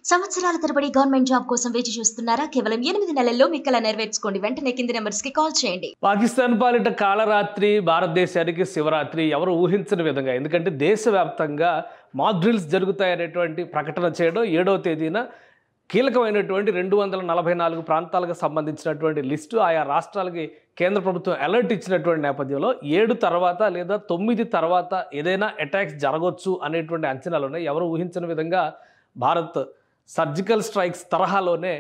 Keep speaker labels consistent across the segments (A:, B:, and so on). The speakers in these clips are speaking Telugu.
A: సంవత్సరాల తరబడి గవర్నమెంట్ జాబ్ కోసం వేచి చూస్తున్నారా? కేవలం 8 నెలల్లో మీ కల నెరవేర్చుకోండి. వెంటనే కింది నెంబర్స్‌కి కాల్ చేయండి.
B: పాకిస్తాన్ పాలిట కాళరాత్రి భారతదేశానికి శివరాత్రి ఎవరు ఊహించని విధంగా, ఎందుకంటే దేశవ్యాప్తంగా మాక్ డ్రిల్స్ జరుగుతాయనేటువంటి ప్రకటన చేయడం 7వ తేదీన కీలకమైనటువంటి 244 ప్రాంతాలకు సంబంధించినటువంటి లిస్టు ఆయా రాష్ట్రాలకి కేంద్ర ప్రభుత్వం అలర్ట్ ఇచ్చినటువంటి నేపథ్యంలో 7 తర్వాత లేదా 9 తర్వాత ఏదైనా అటాక్స్ జరగవచ్చు అనేటువంటి అంచనాలు ఉన్నాయి. ఎవరు ఊహించని విధంగా భారత్ సర్జికల్ స్ట్రైక్స్ తరహాలోనే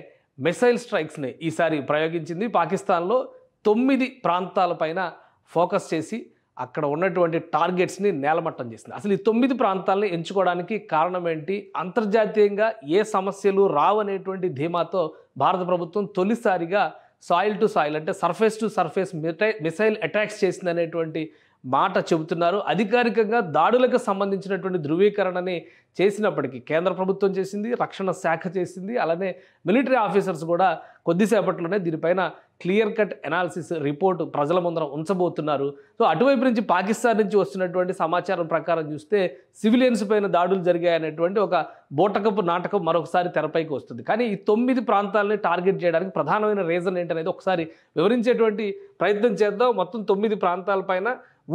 B: మిసైల్ స్ట్రైక్స్ని ఈసారి ప్రయోగించింది. పాకిస్తాన్లో 9 ప్రాంతాలపైన ఫోకస్ చేసి అక్కడ ఉన్నటువంటి టార్గెట్స్ని నేలమట్టం చేసింది. అసలు ఈ 9 ప్రాంతాలని ఎంచుకోవడానికి కారణం ఏంటి? అంతర్జాతీయంగా ఏ సమస్యలు రావనేటువంటి ధీమాతో భారత ప్రభుత్వం తొలిసారిగా సాయిల్ టు సాయిల్ అంటే surface to surface missile attacks చేసింది అనేటువంటి మాట చెబుతున్నారు. అధికారికంగా దాడులకు సంబంధించినటువంటి ధృవీకరణని చేసినప్పటికీ కేంద్ర ప్రభుత్వం చేసింది, రక్షణ శాఖ చేసింది, అలానే మిలిటరీ ఆఫీసర్స్ కూడా కొద్దిసేపట్లోనే దీనిపైన క్లియర్ కట్ అనాలిసిస్ రిపోర్టు ప్రజల ముందర ఉంచబోతున్నారు. సో అటువైపు నుంచి పాకిస్తాన్ నుంచి వస్తున్నటువంటి సమాచారం ప్రకారం చూస్తే సివిలియన్స్ పైన దాడులు జరిగాయనేటువంటి ఒక బోటకపు నాటకం మరొకసారి తెరపైకి వస్తుంది. కానీ ఈ 9 ప్రాంతాలని టార్గెట్ చేయడానికి ప్రధానమైన రీజన్ ఏంటనేది ఒకసారి వివరించేటువంటి ప్రయత్నం చేద్దాం. మొత్తం 9 ప్రాంతాలపైన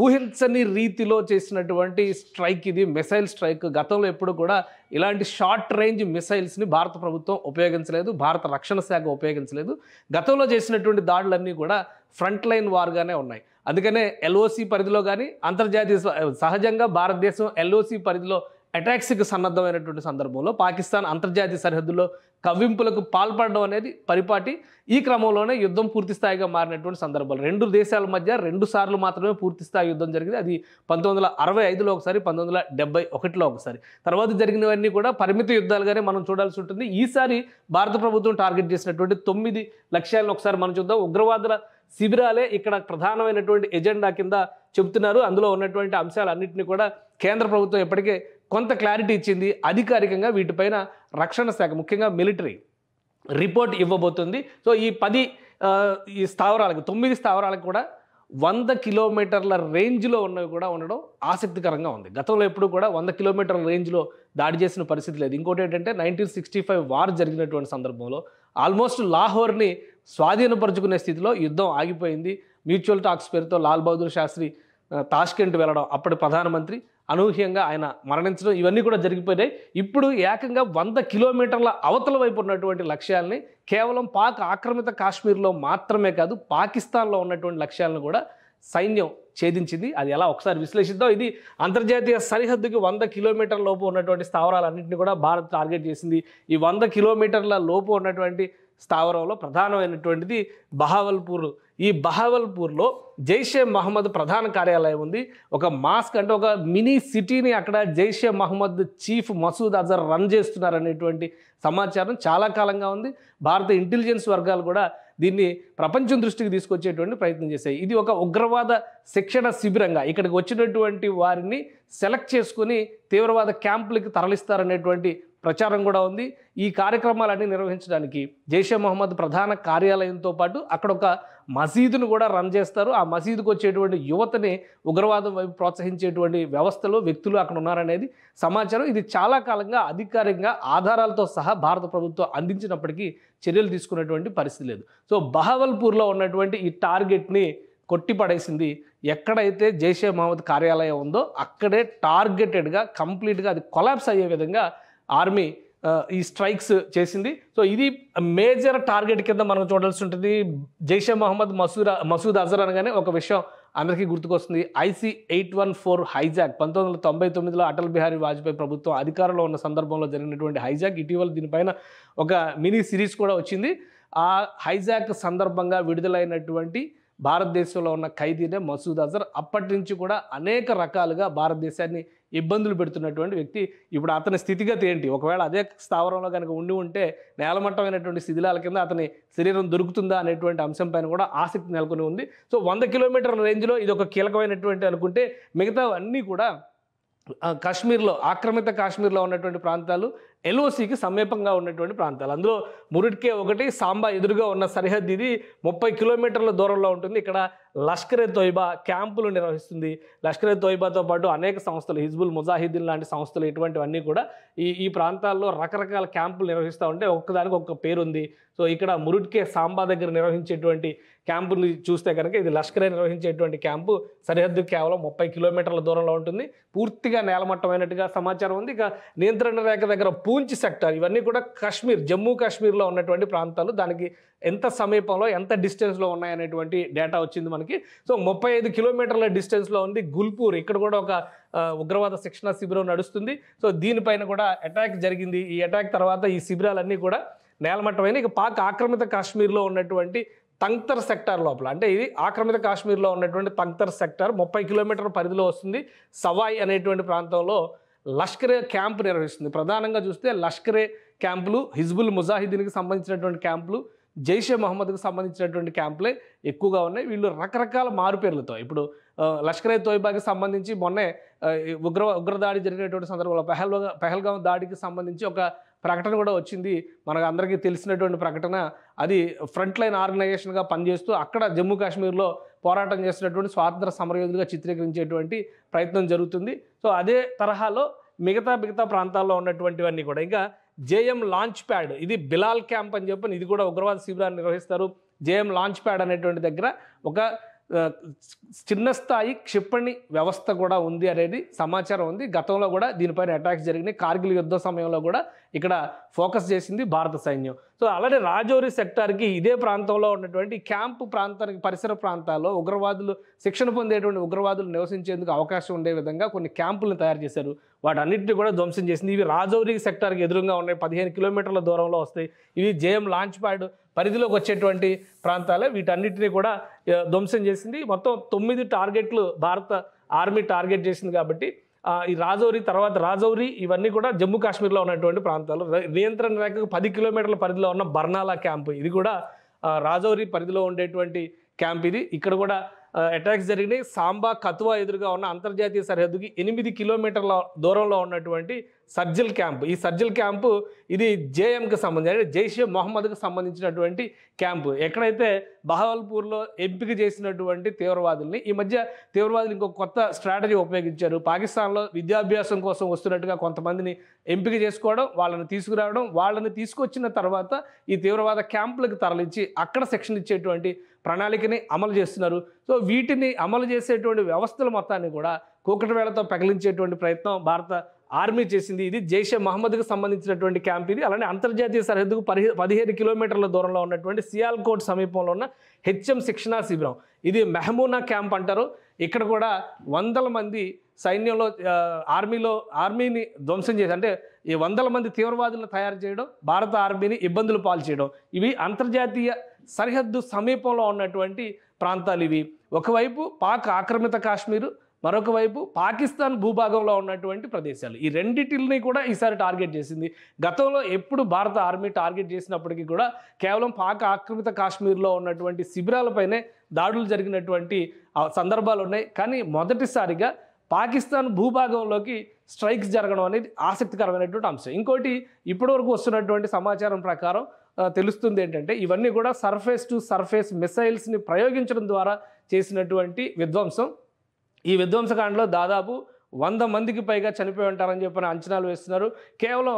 B: ఊహించని రీతిలో చేసినటువంటి స్ట్రైక్ ఇది, మిసైల్ స్ట్రైక్. గతంలో ఎప్పుడు కూడా ఇలాంటి షార్ట్ రేంజ్ మిసైల్స్ని భారత ప్రభుత్వం ఉపయోగించలేదు, భారత రక్షణ శాఖ ఉపయోగించలేదు. గతంలో చేసినటువంటి దాడులన్నీ కూడా ఫ్రంట్ లైన్ వార్గానే ఉన్నాయి. అందుకనే ఎల్ఓసి పరిధిలో కానీ అంతర్జాతీయ సహజంగా భారతదేశం ఎల్ఓసి పరిధిలో అటాక్స్కి సన్నద్ధమైనటువంటి సందర్భంలో పాకిస్తాన్ అంతర్జాతీయ సరిహద్దుల్లో కవ్వింపులకు పాల్పడడం అనేది పరిపాటి. ఈ క్రమంలోనే యుద్ధం పూర్తి స్థాయిగా మారినటువంటి సందర్భాలు. 2 దేశాల మధ్య 2 సార్లు మాత్రమే పూర్తి స్థాయి యుద్ధం జరిగింది. అది 1965లో ఒకసారి, 1971లో ఒకసారి. తర్వాత జరిగినవన్నీ కూడా పరిమిత యుద్ధాలుగానే మనం చూడాల్సి ఉంటుంది. ఈసారి భారత ప్రభుత్వం టార్గెట్ చేసినటువంటి 9 లక్ష్యాలను ఒకసారి మనం చూద్దాం. ఉగ్రవాదుల శిబిరాలే ఇక్కడ ప్రధానమైనటువంటి ఎజెండా కింద చెబుతున్నారు. అందులో ఉన్నటువంటి అంశాలన్నింటినీ కూడా కేంద్ర ప్రభుత్వం ఇప్పటికే కొంత క్లారిటీ ఇచ్చింది. అధికారికంగా వీటిపైన రక్షణ శాఖ ముఖ్యంగా మిలిటరీ రిపోర్ట్ ఇవ్వబోతుంది. సో ఈ 10 స్థావరాలకు 9 స్థావరాలకు కూడా 100 కిలోమీటర్ల రేంజ్లో ఉన్నవి కూడా ఉండడం ఆసక్తికరంగా ఉంది. గతంలో ఎప్పుడు కూడా 100 కిలోమీటర్ల రేంజ్లో దాడి చేసిన పరిస్థితి లేదు. ఇంకోటి ఏంటంటే 1965 వార్ జరిగినటువంటి సందర్భంలో ఆల్మోస్ట్ లాహోర్ని స్వాధీనపరుచుకునే స్థితిలో యుద్ధం ఆగిపోయింది. మ్యూచువల్ టాక్స్ పేరుతో లాల్ బహదూర్ శాస్త్రి తాష్కెంట్ వెళ్ళడం, అప్పటి ప్రధానమంత్రి అనూహ్యంగా ఆయన మరణించడం, ఇవన్నీ కూడా జరిగిపోయాయి. ఇప్పుడు ఏకంగా 100 కిలోమీటర్ల అవతల వైపు ఉన్నటువంటి లక్ష్యాలని కేవలం పాక్ ఆక్రమిత కాశ్మీర్లో మాత్రమే కాదు, పాకిస్తాన్లో ఉన్నటువంటి లక్ష్యాలను కూడా సైన్యం ఛేదించింది. అది ఎలా ఒకసారి విశ్లేషిద్దాం. ఇది అంతర్జాతీయ సరిహద్దుకి 100 కిలోమీటర్ల లోపు ఉన్నటువంటి స్థావరాలన్నింటినీ కూడా భారత్ టార్గెట్ చేసింది. ఈ 100 కిలోమీటర్ల లోపు ఉన్నటువంటి స్థావరంలో ప్రధానమైనటువంటిది బహావల్పూర్. ఈ బహావల్పూర్లో జైషే మహమ్మద్ ప్రధాన కార్యాలయం ఉంది. ఒక మాస్క్ అంటే ఒక మినీ సిటీని అక్కడ జైషే మహమ్మద్ చీఫ్ మసూద్ అజర్ రన్ చేస్తున్నారనేటువంటి సమాచారం చాలా కాలంగా ఉంది. భారత ఇంటెలిజెన్స్ వర్గాలు కూడా దీన్ని ప్రపంచం దృష్టికి తీసుకొచ్చేటువంటి ప్రయత్నం చేశాయి. ఇది ఒక ఉగ్రవాద శిక్షణ శిబిరంగా ఇక్కడికి వచ్చినటువంటి వారిని సెలెక్ట్ చేసుకుని తీవ్రవాద క్యాంపులకి తరలిస్తారనేటువంటి ప్రచారం కూడా ఉంది. ఈ కార్యక్రమాలన్నీ నిర్వహించడానికి జైషే మహమ్మద్ ప్రధాన కార్యాలయంతో పాటు అక్కడ ఒక మసీదును కూడా రన్ చేస్తారు. ఆ మసీదుకు వచ్చేటువంటి యువతని ఉగ్రవాదం వైపు ప్రోత్సహించేటువంటి వ్యవస్థలు, వ్యక్తులు అక్కడ ఉన్నారనేది సమాచారం. ఇది చాలా కాలంగా అధికారికంగా ఆధారాలతో సహా భారత ప్రభుత్వం అందించినప్పటికీ చర్యలు తీసుకున్నటువంటి పరిస్థితి లేదు. సో బహావల్పూర్లో ఉన్నటువంటి ఈ టార్గెట్ని కొట్టిపడేసింది. ఎక్కడైతే జైషే మహమ్మద్ కార్యాలయం ఉందో అక్కడే టార్గెటెడ్గా కంప్లీట్గా అది కొలాప్స్ అయ్యే విధంగా ఆర్మీ ఈ స్ట్రైక్స్ చేసింది. సో ఇది మేజర్ టార్గెట్ కింద మనం చూడాల్సి ఉంటుంది. జైషే మహమ్మద్ మసూద్ అజర్ అనగానే ఒక విషయం అందరికీ గుర్తుకొస్తుంది. IC-814 హైజాక్ 1999లో అటల్ బిహారీ వాజ్పేయి ప్రభుత్వం అధికారంలో ఉన్న సందర్భంలో జరిగినటువంటి హైజాక్. ఇటీవల దీనిపైన ఒక మినీ సిరీస్ కూడా వచ్చింది. ఆ హైజాక్ సందర్భంగా విడుదలైనటువంటి భారతదేశంలో ఉన్న ఖైదీనే మసూద్ అజర్. అప్పటి నుంచి కూడా అనేక రకాలుగా భారతదేశాన్ని ఇబ్బందులు పెడుతున్నటువంటి వ్యక్తి. ఇప్పుడు అతని స్థితిగతి ఏంటి? ఒకవేళ అదే స్థావరంలో కనుక ఉంటే నేలమట్టమైనటువంటి శిథిలాల కింద అతని శరీరం దొరుకుతుందా అనేటువంటి అంశం పైన కూడా ఆసక్తి నెలకొని ఉంది. సో 100 కిలోమీటర్ల రేంజ్లో ఇది ఒక కీలకమైనటువంటి అనుకుంటే మిగతా అన్నీ కూడా కాశ్మీర్లో ఆక్రమిత కాశ్మీర్లో ఉన్నటువంటి ప్రాంతాలు ఎల్ఓసికి సమీపంగా ఉన్నటువంటి ప్రాంతాలు. అందులో మురిడ్కే ఒకటి, సాంబా ఎదురుగా ఉన్న సరిహద్దు ఇది 30 కిలోమీటర్ల దూరంలో ఉంటుంది. ఇక్కడ లష్కరే తోయిబా క్యాంపులు నిర్వహిస్తుంది. లష్కరే తోయిబాతో పాటు అనేక సంస్థలు, హిజ్బుల్ ముజాహిద్దీన్ లాంటి సంస్థలు, ఇటువంటివన్నీ కూడా ఈ ప్రాంతాల్లో రకరకాల క్యాంపులు నిర్వహిస్తూ ఉంటే ఒక్కదానికి ఒక్క పేరుంది. సో ఇక్కడ మురుడ్కే సాంబా దగ్గర నిర్వహించేటువంటి క్యాంపుని చూస్తే కనుక ఇది లష్కరే నిర్వహించేటువంటి క్యాంపు సరిహద్దు కేవలం 30 కిలోమీటర్ల దూరంలో ఉంటుంది. పూర్తిగా నేలమట్టమైనట్టుగా సమాచారం ఉంది. ఇక నియంత్రణ రేఖ దగ్గర పూంచ్ సెక్టర్, ఇవన్నీ కూడా కాశ్మీర్, జమ్మూ కాశ్మీర్లో ఉన్నటువంటి ప్రాంతాలు. దానికి ఎంత సమీపంలో, ఎంత డిస్టెన్స్లో ఉన్నాయనేటువంటి డేటా వచ్చింది మనకి. సో 35 కిలోమీటర్ల డిస్టెన్స్లో ఉంది గుల్పూర్. ఇక్కడ కూడా ఒక ఉగ్రవాద శిక్షణ శిబిరం నడుస్తుంది. సో దీనిపైన కూడా అటాక్ జరిగింది. ఈ అటాక్ తర్వాత ఈ శిబిరాలన్నీ కూడా నేలమట్టమైన. ఇక పాక్ ఆక్రమిత కాశ్మీర్లో ఉన్నటువంటి తంగ్తర్ సెక్టార్ లోపల, అంటే ఇది ఆక్రమిత కాశ్మీర్లో ఉన్నటువంటి తంగ్తర్ సెక్టార్ 30 కిలోమీటర్ల పరిధిలో వస్తుంది. సవాయ్ అనేటువంటి ప్రాంతంలో లష్కరే క్యాంప్ నిర్వహిస్తుంది. ప్రధానంగా చూస్తే లష్కరే క్యాంపులు, హిజ్బుల్ ముజాహిద్దీన్కి సంబంధించినటువంటి క్యాంపులు, జైషే మహమ్మద్కి సంబంధించినటువంటి క్యాంపులే ఎక్కువగా ఉన్నాయి. వీళ్ళు రకరకాల మారుపేర్లతో, ఇప్పుడు లష్కరే తోయిబాకి సంబంధించి మొన్నే ఉగ్రదాడి జరిగినటువంటి సందర్భంలో పెహల్గాం దాడికి సంబంధించి ఒక ప్రకటన కూడా వచ్చింది. మనకు అందరికీ తెలిసినటువంటి ప్రకటన. అది ఫ్రంట్ లైన్ ఆర్గనైజేషన్గా పనిచేస్తూ అక్కడ జమ్మూ కాశ్మీర్లో పోరాటం చేస్తున్నటువంటి స్వాతంత్ర సమరయోధులుగా చిత్రీకరించేటువంటి ప్రయత్నం జరుగుతుంది. సో అదే తరహాలో మిగతా ప్రాంతాల్లో ఉన్నటువంటివన్నీ కూడా. ఇంకా జేఎం లాంచ్ ప్యాడ్, ఇది బిలాల్ క్యాంప్ అని చెప్పని, ఇది కూడా ఉగ్రవాద శిబిరాన్ని నిర్వహిస్తారు. జేఎం లాంచ్ ప్యాడ్ అనేటువంటి దగ్గర ఒక చిన్న స్థాయి క్షిపణి వ్యవస్థ కూడా ఉంది అనేది సమాచారం ఉంది. గతంలో కూడా దీనిపైన అటాక్స్ జరిగినాయి. కార్గిల్ యుద్ధ సమయంలో కూడా ఇక్కడ ఫోకస్ చేసింది భారత సైన్యం. సో అలానే రాజౌరి సెక్టార్కి ఇదే ప్రాంతంలో ఉన్నటువంటి క్యాంపు ప్రాంతానికి పరిసర ప్రాంతాల్లో ఉగ్రవాదులు, శిక్షణ పొందేటువంటి ఉగ్రవాదులు నివసించేందుకు అవకాశం ఉండే విధంగా కొన్ని క్యాంపులను తయారు చేశారు. వాటన్నిటిని కూడా ధ్వంసం చేసింది. ఇవి రాజౌరి సెక్టార్కి ఎదురుగా ఉన్నాయి, 15 కిలోమీటర్ల దూరంలో వస్తాయి. ఇవి జేఎం లాంచ్ ప్యాడ్ పరిధిలోకి వచ్చేటువంటి ప్రాంతాలే. వీటన్నిటిని కూడా ధ్వంసం చేసింది. మొత్తం 9 టార్గెట్లు భారత ఆర్మీ టార్గెట్ చేసింది. కాబట్టి ఈ రాజౌరి ఇవన్నీ కూడా జమ్మూ కాశ్మీర్లో ఉన్నటువంటి ప్రాంతాలు. నియంత్రణ రేఖకు 10 కిలోమీటర్ల పరిధిలో ఉన్న బర్నాలా క్యాంపు, ఇది కూడా రాజౌరి పరిధిలో ఉండేటువంటి క్యాంప్ ఇది. ఇక్కడ కూడా అటాక్స్ జరిగినాయి. సాంబా కతువా ఎదురుగా ఉన్న అంతర్జాతీయ సరిహద్దుకి 8 కిలోమీటర్ల దూరంలో ఉన్నటువంటి సర్జిల్ క్యాంప్. ఈ సర్జిల్ క్యాంపు ఇది జేఎంకి సంబంధించి, అంటే జైషే మొహమ్మద్కి సంబంధించినటువంటి క్యాంపు. ఎక్కడైతే బహవల్పూర్లో ఎంపిక చేసినటువంటి తీవ్రవాదుల్ని, ఈ మధ్య తీవ్రవాదులు ఇంకొక కొత్త స్ట్రాటజీ ఉపయోగించారు. పాకిస్తాన్లో విద్యాభ్యాసం కోసం వస్తున్నట్టుగా కొంతమందిని ఎంపిక చేసుకోవడం, వాళ్ళని తీసుకురావడం, వాళ్ళని తీసుకొచ్చిన తర్వాత ఈ తీవ్రవాద క్యాంపులకు తరలించి అక్కడ శిక్షణ ఇచ్చేటువంటి ప్రణాళికని అమలు చేస్తున్నారు. సో వీటిని అమలు చేసేటువంటి వ్యవస్థల మొత్తాన్ని కూడా కూకటి వేళతో పెకలించేటువంటి ప్రయత్నం భారత ఆర్మీ చేసింది. ఇది జైషే మహమ్మద్కి సంబంధించినటువంటి క్యాంప్ ఇది. అలానే అంతర్జాతీయ సరిహద్దుకు 15 కిలోమీటర్ల దూరంలో ఉన్నటువంటి సియాల్కోట్ సమీపంలో ఉన్న హెచ్ఎం శిక్షణా శిబిరం, ఇది మెహమూనా క్యాంప్ అంటారు. ఇక్కడ కూడా వందల మంది సైన్యంలో ఆర్మీని ధ్వంసం చేసి, అంటే ఈ వందల మంది తీవ్రవాదులను తయారు చేయడం, భారత ఆర్మీని ఇబ్బందులు పాలు చేయడం, ఇవి అంతర్జాతీయ సరిహద్దు సమీపంలో ఉన్నటువంటి ప్రాంతాలు. ఇవి ఒకవైపు పాక్ ఆక్రమిత కాశ్మీరు, మరొక వైపు పాకిస్తాన్ భూభాగంలో ఉన్నటువంటి ప్రదేశాలు. ఈ రెండిటిని కూడా ఈసారి టార్గెట్ చేసింది. గతంలో ఎప్పుడు భారత ఆర్మీ టార్గెట్ చేసినప్పటికీ కూడా కేవలం పాక్ ఆక్రమిత కాశ్మీర్లో ఉన్నటువంటి శిబిరాలపైనే దాడులు జరిగినటువంటి సందర్భాలు ఉన్నాయి. కానీ మొదటిసారిగా పాకిస్తాన్ భూభాగంలోకి స్ట్రైక్స్ జరగడం అనేది ఆసక్తికరమైనటువంటి అంశం. ఇంకోటి, ఇప్పటివరకు వస్తున్నటువంటి సమాచారం ప్రకారం తెలుస్తుంది ఏంటంటే, ఇవన్నీ కూడా సర్ఫేస్ టు సర్ఫేస్ మిసైల్స్ని ప్రయోగించడం ద్వారా చేసినటువంటి విధ్వంసం. ఈ విధ్వంసకాండలో దాదాపు 100 మందికి పైగా చనిపోయి ఉంటారని చెప్పిన అంచనాలు వేస్తున్నారు. కేవలం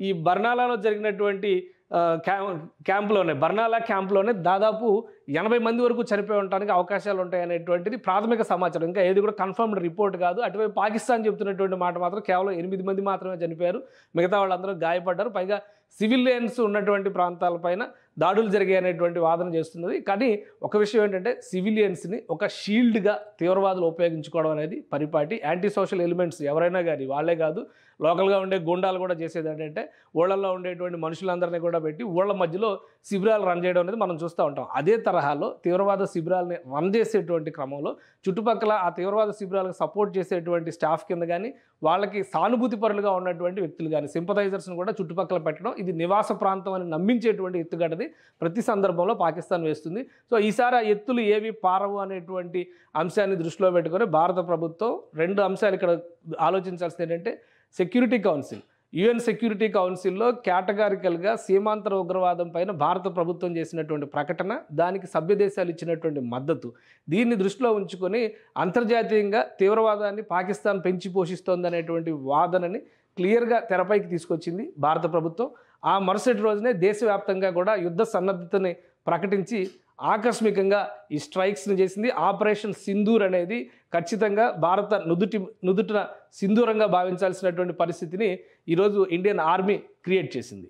B: ఈ బర్నాలాలో జరిగినటువంటి బర్నాలా క్యాంప్లోనే దాదాపు 80 మంది వరకు చనిపోయి ఉండడానికి అవకాశాలు ఉంటాయి అనేటువంటిది ప్రాథమిక సమాచారం. ఇంకా ఏది కూడా కన్ఫర్మ్డ్ రిపోర్ట్ కాదు. అటువైపు పాకిస్తాన్ చెబుతున్నటువంటి మాట మాత్రం కేవలం 8 మంది మాత్రమే చనిపోయారు, మిగతా వాళ్ళందరూ గాయపడ్డారు. పైగా సివిలియన్స్ ఉన్నటువంటి ప్రాంతాలపైన దాడులు జరిగాయి అనేటువంటి వాదన చేస్తున్నది. కానీ ఒక విషయం ఏంటంటే, సివిలియన్స్ని ఒక షీల్డ్గా తీవ్రవాదులు ఉపయోగించుకోవడం అనేది పరిపాటి. యాంటీ సోషల్ ఎలిమెంట్స్ ఎవరైనా కానీ, వాళ్ళే కాదు, లోకల్గా ఉండే గుండాలు కూడా చేసేది ఏంటంటే, ఊళ్ళల్లో ఉండేటువంటి మనుషులందరినీ కూడా పెట్టి ఊళ్ళ మధ్యలో శిబిరాలు రన్ చేయడం అనేది మనం చూస్తూ ఉంటాం. అదే తరహాలో తీవ్రవాద శిబిరాలని రన్ చేసేటువంటి క్రమంలో చుట్టుపక్కల ఆ తీవ్రవాద శిబిరాలకు సపోర్ట్ చేసేటువంటి స్టాఫ్ కింద కానీ, వాళ్ళకి సానుభూతి పరులుగా ఉన్నటువంటి వ్యక్తులు కానీ, సింపథైజర్స్ని కూడా చుట్టుపక్కల పెట్టడం, ఇది నివాస ప్రాంతం అని నమ్మించేటువంటి ఎత్తుగడది ప్రతి సందర్భంలో పాకిస్తాన్ వేస్తుంది. సో ఈసారి ఆ ఎత్తులు ఏవి పారవు అనేటువంటి అంశాన్ని దృష్టిలో పెట్టుకొని భారత ప్రభుత్వం 2 అంశాలు ఇక్కడ ఆలోచించాల్సింది ఏంటంటే, సెక్యూరిటీ కౌన్సిల్, యుఎన్ సెక్యూరిటీ కౌన్సిల్లో కేటగారికల్గా సీమాంతర ఉగ్రవాదం పైన భారత ప్రభుత్వం చేసినటువంటి ప్రకటన, దానికి సభ్య దేశాలు ఇచ్చినటువంటి మద్దతు, దీన్ని దృష్టిలో ఉంచుకొని అంతర్జాతీయంగా తీవ్రవాదాన్ని పాకిస్తాన్ పెంచి పోషిస్తోందనేటువంటి వాదనని క్లియర్గా తెరపైకి తీసుకొచ్చింది భారత ప్రభుత్వం. ఆ మరుసటి రోజునే దేశవ్యాప్తంగా కూడా యుద్ధ సన్నద్ధతని ప్రకటించి ఆకస్మికంగా ఈ స్ట్రైక్స్ని చేసింది. ఆపరేషన్ సింధూర్ అనేది ఖచ్చితంగా భారత నుదుటిన సింధూరంగా భావించాల్సినటువంటి పరిస్థితిని ఈరోజు ఇండియన్ ఆర్మీ క్రియేట్ చేసింది.